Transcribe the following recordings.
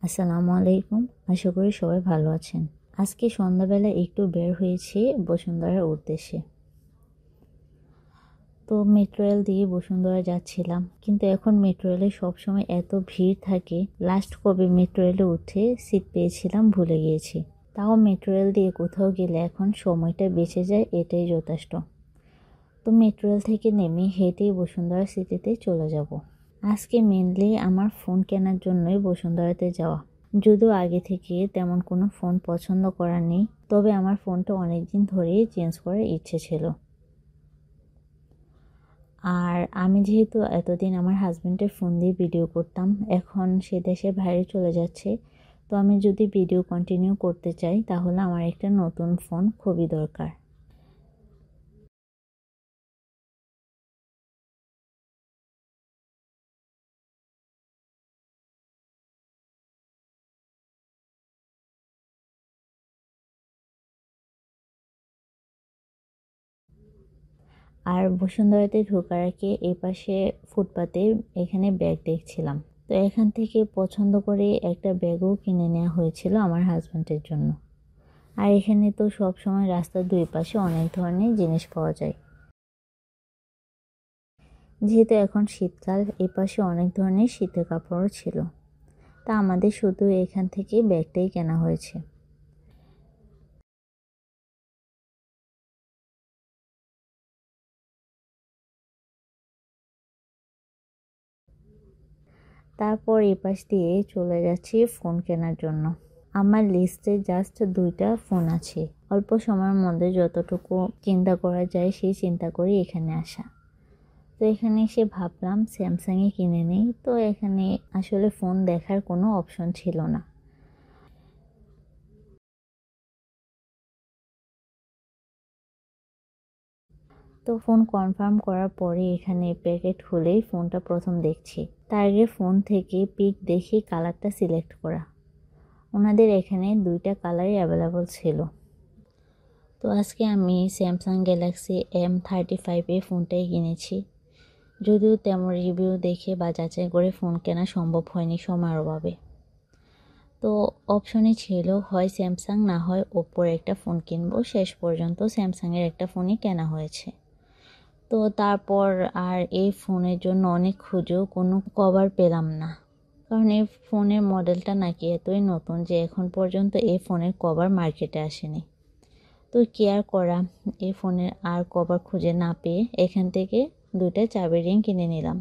আসসালামু আলাইকুম। আশা করি সবাই ভালো আছেন। আজকে সন্ধ্যাবেলা একটু বের হয়েছি বসুন্ধরার উদ্দেশ্যে। তো মেট্রো রেল দিয়ে বসুন্ধরা যাচ্ছিলাম, কিন্তু এখন মেট্রো রেলে সবসময় এত ভিড় থাকে। লাস্ট কবে মেট্রো রেলে উঠে সিট পেয়েছিলাম ভুলে গিয়েছি। তাও মেট্রো রেল দিয়ে কোথাও গেলে এখন সময়টা বেঁচে যায়, এটাই যথেষ্ট। তো মেট্রো রেল থেকে নেমে হেঁটেই বসুন্ধরা সিটিতে চলে যাব। আজকে মেনলি আমার ফোন কেনার জন্যই বসুন্ধরাতে যাওয়া। যদিও আগে থেকে তেমন কোনো ফোন পছন্দ করা নেই, তবে আমার ফোনটা অনেকদিন ধরেই চেঞ্জ করার ইচ্ছে ছিল। আর আমি যেহেতু এতদিন আমার হাজব্যান্ডের ফোন দিয়ে ভিডিও করতাম, এখন সে দেশের বাইরে চলে যাচ্ছে, তো আমি যদি ভিডিও কন্টিনিউ করতে চাই তাহলে আমার একটা নতুন ফোন খুবই দরকার। আর বসুন্ধরাতে ঢোকার আগে এই পাশে ফুটপাতে এখানে ব্যাগ দেখছিলাম, তো এখান থেকে পছন্দ করে একটা ব্যাগও কিনে নেওয়া হয়েছিল আমার হাজব্যান্ডের জন্য। আর এখানে তো সব সময় রাস্তার দুই পাশে অনেক ধরনের জিনিস পাওয়া যায়। যেহেতু এখন শীতকাল, এই পাশে অনেক ধরনের শীতের কাপড়ও ছিল, তা আমাদের শুধু এখান থেকে ব্যাগটাই কেনা হয়েছে। তারপর এই পাশ দিয়ে চলে যাচ্ছি ফোন কেনার জন্য। আমার লিস্টে জাস্ট 2টা ফোন আছে। অল্প সময়ের মধ্যে যতটুকু চিন্তা করা যায় সেই চিন্তা করে এখানে আসা। তো এখানে এসে ভাবলাম স্যামসাংয়ে কিনে নেই, তো এখানে আসলে ফোন দেখার কোনো অপশন ছিল না। তো ফোন কনফার্ম করার পরে এখানে প্যাকেট খুলেই ফোনটা প্রথম দেখছি। তার আগে ফোন থেকে পিক দেখে কালারটা সিলেক্ট করা। ওনাদের এখানে 2টা কালারই অ্যাভেলেবল ছিল। তো আজকে আমি স্যামসাং গ্যালাক্সি M35 এই ফোনটাই কিনেছি। যদিও তেমন রিভিউ দেখে বা যাচাই করে ফোন কেনা সম্ভব হয়নি সময়ের অভাবে। তো অপশনে ছিল হয় স্যামসাং না হয় ওপ্পোর একটা ফোন কিনবো। শেষ পর্যন্ত স্যামসাংয়ের একটা ফোনই কেনা হয়েছে। তো তারপর আর এই ফোনের জন্য অনেক খুঁজেও কোনো কভার পেলাম না, কারণ এই ফোনের মডেলটা নাকি এতই নতুন যে এখন পর্যন্ত এই ফোনের কভার মার্কেটে আসেনি। তো কি আর করা, এই ফোনের আর কভার খুঁজে না পেয়ে এখান থেকে 2টা চাবি রিং কিনে নিলাম।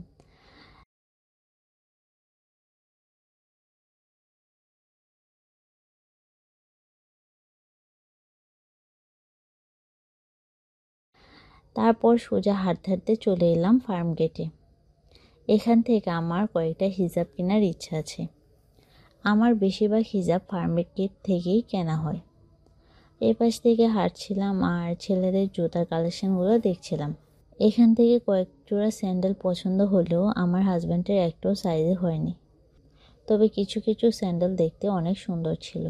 তারপর সোজা হাঁটতে হাঁটতে চলে এলাম ফার্ম গেটে। এখান থেকে আমার কয়েকটা হিজাব কেনার ইচ্ছা আছে। আমার বেশিরভাগ হিজাব ফার্ম গেট থেকেই কেনা হয়। এই পাশ থেকে হাঁটছিলাম আর ছেলেদের জুতার কালেকশনগুলো দেখছিলাম। এখান থেকে কয়েক জোড়া স্যান্ডেল পছন্দ হলেও আমার হাজব্যান্ডের একটাও সাইজে হয়নি, তবে কিছু কিছু স্যান্ডেল দেখতে অনেক সুন্দর ছিল।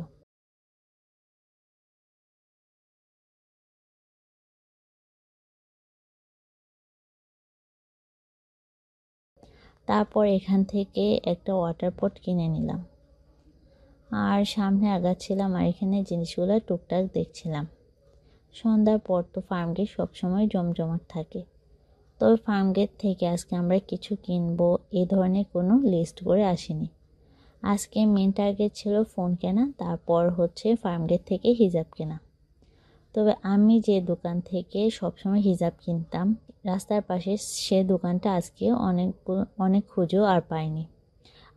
তারপর এখান থেকে একটা ওয়াটার পট কিনে নিলাম আর সামনে আগাচ্ছিলাম আর এখানে জিনিসগুলো টুকটাক দেখছিলাম। সন্ধ্যার পর তো ফার্মগেট সবসময় জমজমাট থাকে, তবে ফার্মগেট থেকে আজকে আমরা কিছু কিনবো এই ধরনের কোনো লিস্ট করে আসিনি। আজকে মেন টার্গেট ছিল ফোন কেনা, তারপর হচ্ছে ফার্মগেট থেকে হিজাব কেনা। তবে আমি যে দোকান থেকে সবসময় হিজাব কিনতাম রাস্তার পাশে, সে দোকানটা আজকে অনেক খুঁজেও আর পাইনি।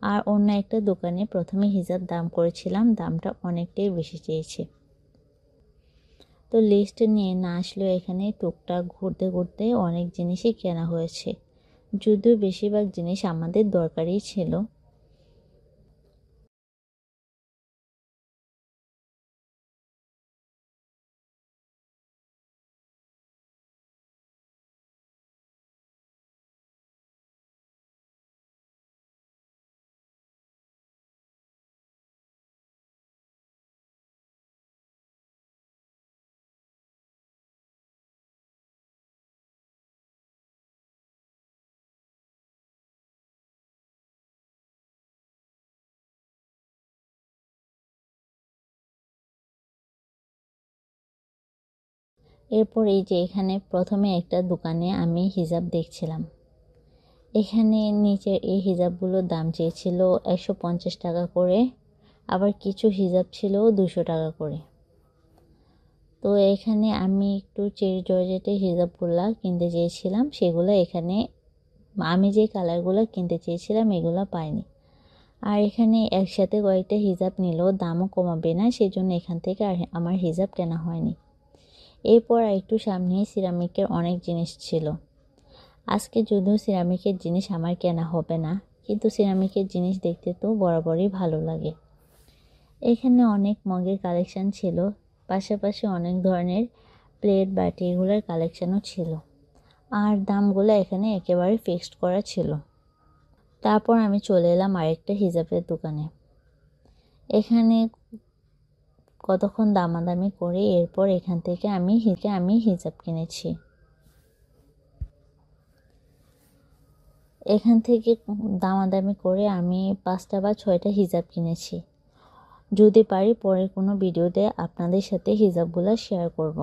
আর অন্য একটা দোকানে প্রথমে হিজাব দাম করেছিলাম, দামটা অনেকটাই বেশি চেয়েছে। তো লিস্ট নিয়ে না আসলেও এখানে টুকটাক ঘুরতে ঘুরতে অনেক জিনিসই কেনা হয়েছে, যদিও বেশিরভাগ জিনিস আমাদের দরকারই ছিল। এরপর এই যে এখানে প্রথমে একটা দোকানে আমি হিজাব দেখছিলাম। এখানে নিচে এই হিজাবগুলোর দাম চেয়েছিল 150 টাকা করে, আবার কিছু হিজাব ছিল 200 টাকা করে। তো এখানে আমি একটু চেরি জর্জেটের হিজাবগুলো কিনতে চেয়েছিলাম, সেগুলো এখানে আমি যে কালারগুলো কিনতে চেয়েছিলাম এগুলো পাইনি। আর এখানে একসাথে কয়েকটা হিজাব নিলেও দামও কমাবে না, সেই জন্য এখান থেকে আর আমার হিজাব কেনা হয়নি। এরপর একটু সামনে সিরামিকের অনেক জিনিস ছিল। আজকে যদিও সিরামিকের জিনিস আমার কেনা হবে না, কিন্তু সিরামিকের জিনিস দেখতে তো বরাবরই ভালো লাগে। এখানে অনেক মগের কালেকশান ছিল, পাশাপাশি অনেক ধরনের প্লেট বাটি এগুলোর কালেকশানও ছিল। আর দামগুলো এখানে একেবারে ফিক্সড করা ছিল। তারপর আমি চলে এলাম আরেকটা হিজাবের দোকানে। এখানে কতক্ষণ দামাদামি করে এরপর এখান থেকে আমি হিজাব কিনেছি। এখান থেকে দামাদামি করে আমি 5টা বা 6টা হিজাব কিনেছি। যদি পারি পরে কোনো ভিডিওতে আপনাদের সাথে হিজাবগুলো শেয়ার করব।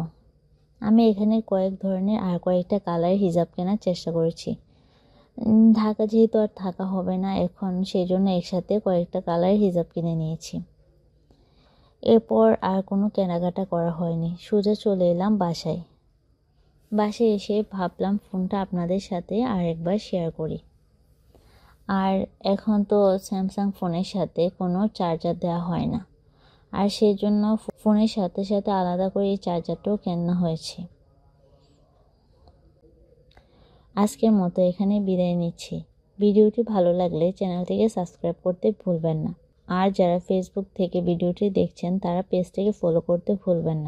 আমি এখানে কয়েক ধরনের আর কয়েকটা কালারের হিজাব কেনার চেষ্টা করেছি। ঢাকা যেহেতু আর থাকা হবে না এখন, সেই জন্য একসাথে কয়েকটা কালারের হিজাব কিনে নিয়েছি। এরপর আর কোনো কেনাকাটা করা হয়নি, সোজা চলে এলাম বাসায় এসে ভাবলাম ফোনটা আপনাদের সাথে আরেকবার শেয়ার করি। আর এখন তো স্যামসাং ফোনের সাথে কোনো চার্জার দেওয়া হয় না, আর সেই জন্য ফোনের সাথে সাথে আলাদা করে এই চার্জারটাও কেনা হয়েছে। আজকের মতো এখানে বিদায় নিচ্ছি। ভিডিওটি ভালো লাগলে চ্যানেলটিকে সাবস্ক্রাইব করতে ভুলবেন না। আর যারা ফেসবুক থেকে ভিডিওটি দেখছেন তারা পেজটিকে ফলো করতে ভুলবেন না।